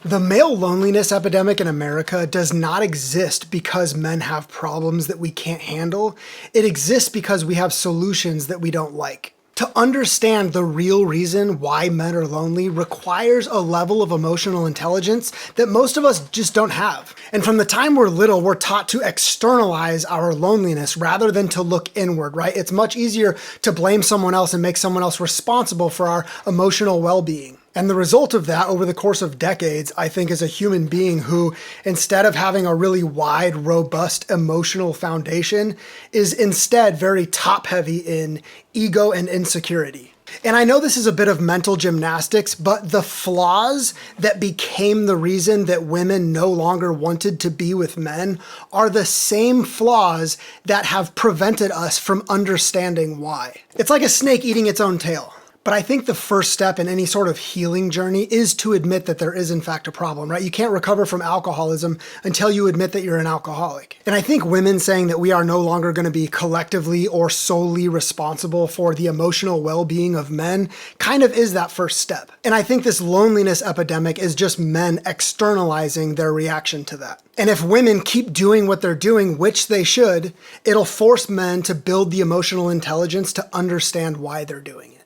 The male loneliness epidemic in America does not exist because men have problems that we can't handle. It exists because we have solutions that we don't like. To understand the real reason why men are lonely requires a level of emotional intelligence that most of us just don't have. And from the time we're little, we're taught to externalize our loneliness rather than to look inward, right? It's much easier to blame someone else and make someone else responsible for our emotional well-being. And the result of that over the course of decades, I think, is a human being who, instead of having a really wide, robust emotional foundation, is instead very top-heavy in ego and insecurity. And I know this is a bit of mental gymnastics, but the flaws that became the reason that women no longer wanted to be with men are the same flaws that have prevented us from understanding why. It's like a snake eating its own tail. But I think the first step in any sort of healing journey is to admit that there is in fact a problem, right? You can't recover from alcoholism until you admit that you're an alcoholic. And I think women saying that we are no longer going to be collectively or solely responsible for the emotional well-being of men kind of is that first step. And I think this loneliness epidemic is just men externalizing their reaction to that. And if women keep doing what they're doing, which they should, it'll force men to build the emotional intelligence to understand why they're doing it.